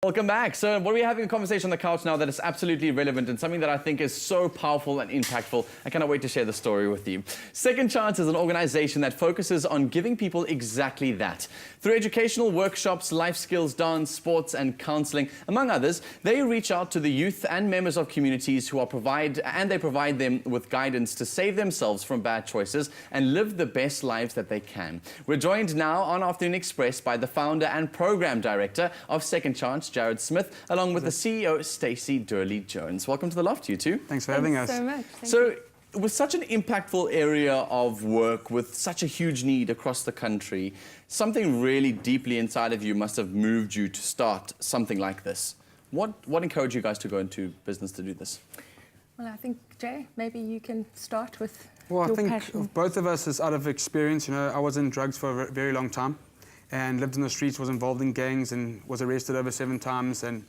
Welcome back. So we're having a conversation on the couch now that is absolutely relevant and something that I think is so powerful and impactful. I cannot wait to share the story with you. Second Chance is an organization that focuses on giving people exactly that. Through educational workshops, life skills, dance, sports and counseling, among others, they reach out to the youth and members of communities who provide them with guidance to save themselves from bad choices and live the best lives that they can. We're joined now on Afternoon Express by the founder and program director of Second Chance, Jared Smith, along with the CEO, Stacey Durley-Jones. Welcome to the Loft, you two. Thanks for having us. Thanks so much. So, with such an impactful area of work, with such a huge need across the country, something really deeply inside of you must have moved you to start something like this. What encouraged you guys to go into business to do this? Well, I think, Jay, maybe you can start with Well, I your think passion. both of us is out of experience. You know, I was in drugs for a very long time and lived in the streets, was involved in gangs and was arrested over 7 times and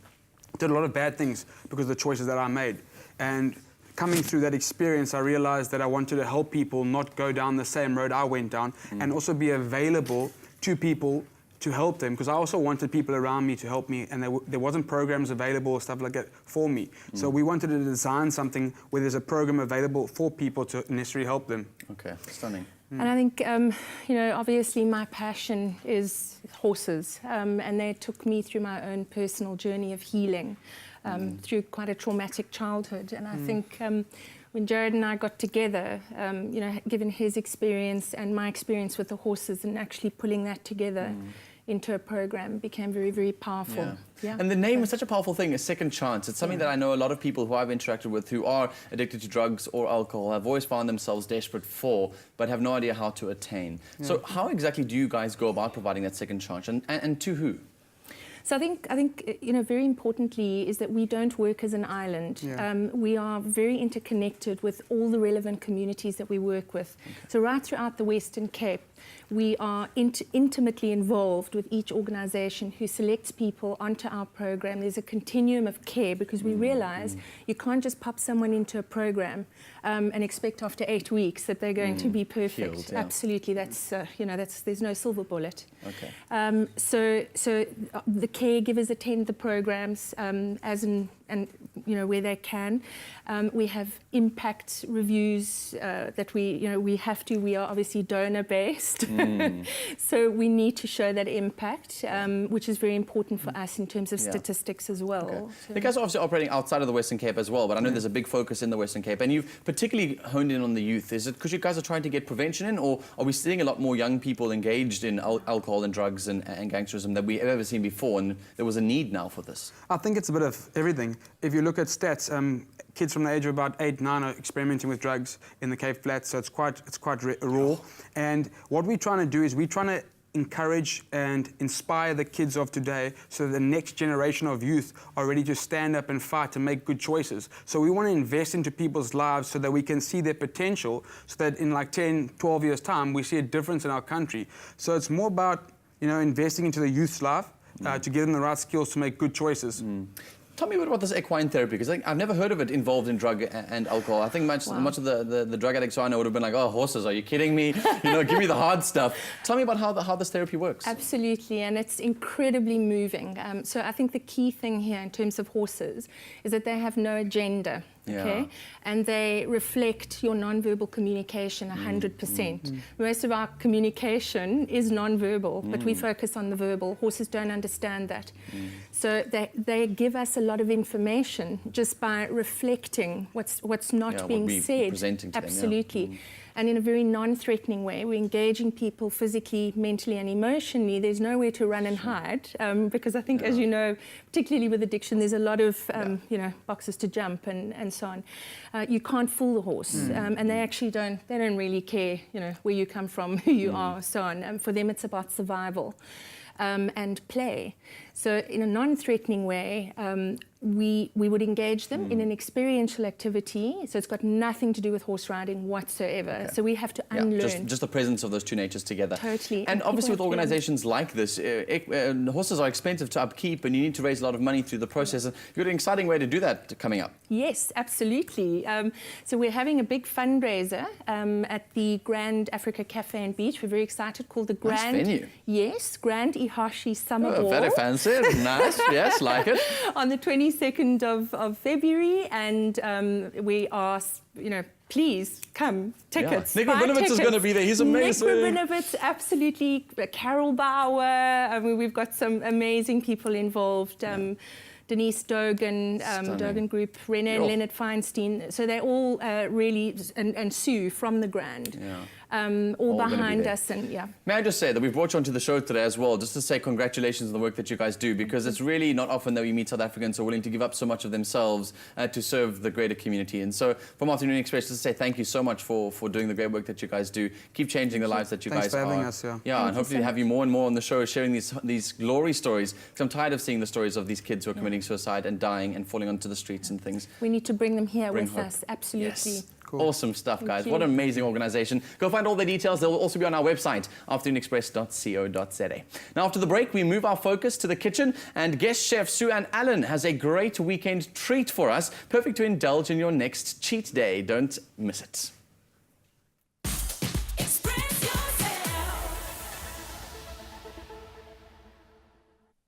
did a lot of bad things because of the choices that I made. And coming through that experience, I realized that I wanted to help people not go down the same road I went down and also be available to people to help them, because I also wanted people around me to help me, and there wasn't programs available or stuff like that for me. So we wanted to design something where there's a program available for people to necessarily help them. Okay, stunning. And I think, you know, obviously my passion is horses, and they took me through my own personal journey of healing through quite a traumatic childhood. And I think when Jared and I got together, you know, given his experience and my experience with the horses and actually pulling that together into a program became very, very powerful. Yeah. And the name is such a powerful thing, a second chance. It's something that I know a lot of people who I've interacted with who are addicted to drugs or alcohol have always found themselves desperate for, but have no idea how to attain. So how exactly do you guys go about providing that second chance, and to who? So I think you know, very importantly is that we don't work as an island. We are very interconnected with all the relevant communities that we work with. So right throughout the Western Cape, we are intimately involved with each organisation who selects people onto our program. There's a continuum of care, because we realise you can't just pop someone into a program and expect after 8 weeks that they're going to be perfect. Healed, Absolutely, that's you know, there's no silver bullet. Okay. So the caregivers attend the programs and you know, where they can. We have impact reviews that we are obviously donor based. So we need to show that impact, which is very important for us in terms of statistics as well. Okay. So You guys are obviously operating outside of the Western Cape as well, but I know there's a big focus in the Western Cape, and you've particularly honed in on the youth. Is it because you guys are trying to get prevention in, or are we seeing a lot more young people engaged in alcohol and drugs and gangsterism than we've ever seen before, and there was a need now for this? I think it's a bit of everything. If you look at stats, kids from the age of about 8, 9 are experimenting with drugs in the Cape Flats, so it's quite raw. And what we're trying to do is we're trying to encourage and inspire the kids of today so the next generation of youth are ready to stand up and fight and make good choices. So we want to invest into people's lives so that we can see their potential, so that in like 10, 12 years' time, we see a difference in our country. So it's more about, you know, investing into the youth's life to give them the right skills to make good choices. Tell me a bit about this equine therapy, because I've never heard of it involved in drug and alcohol. I think much of the drug addicts I know would have been like, oh, horses, are you kidding me? You know, give me the hard stuff. Tell me about how this therapy works. Absolutely, and it's incredibly moving. So I think the key thing here in terms of horses is that they have no agenda. Okay, and they reflect your non-verbal communication 100%. Most of our communication is non-verbal, but we focus on the verbal. Horses don't understand that. So they give us a lot of information just by reflecting what's not being said. Presenting to them, Absolutely. And in a very non-threatening way. We're engaging people physically, mentally and emotionally. There's nowhere to run and hide, because I think, as you know, particularly with addiction, there's a lot of you know, boxes to jump and so on. You can't fool the horse, and they actually don't really care, you know, where you come from, who you are, so on. For them, it's about survival and play. So in a non-threatening way, we would engage them in an experiential activity, so it's got nothing to do with horse riding whatsoever. So we have to unlearn. Just the presence of those two natures together. Totally. And obviously with organizations like this, horses are expensive to upkeep and you need to raise a lot of money through the process. And you've got an exciting way to do that coming up. Yes, absolutely. So we're having a big fundraiser at the Grand Africa Cafe and Beach. We're very excited, called the Grand... Nice venue. Yes, Grand Ihashi Summer Ball. Very fancy. it. Nice. Yes, like it. On the 22nd of February, and we are, please come. Tickets. Nick buy Rabinovitz is tickets. going to be there. He's amazing. Nick Rabinovitz, absolutely. Carol Bauer. I mean, we've got some amazing people involved. Denise Dogan, Dogan Group, René and Leonard Feinstein. So they're all really, and Sue from the Grand. All behind us, and May I just say that we've brought you onto the show today as well, just to say congratulations on the work that you guys do, because it's really not often that we meet South Africans who are willing to give up so much of themselves to serve the greater community. And so from Afternoon Express, just to say thank you so much for doing the great work that you guys do. Keep changing the lives that you Thanks guys for having are. us, and hopefully have you more and more on the show sharing these glory stories, because I'm tired of seeing the stories of these kids who are committing suicide and dying and falling onto the streets and things. We need to bring them here Bring with hope. us, absolutely. Yes. Cool. Awesome stuff, guys. you. What an amazing organization. Go find all the details. They'll also be on our website, afternoonexpress.co.za. Now, after the break, we move our focus to the kitchen, and guest chef Sue-Ann Allen has a great weekend treat for us, perfect to indulge in your next cheat day. Don't miss it.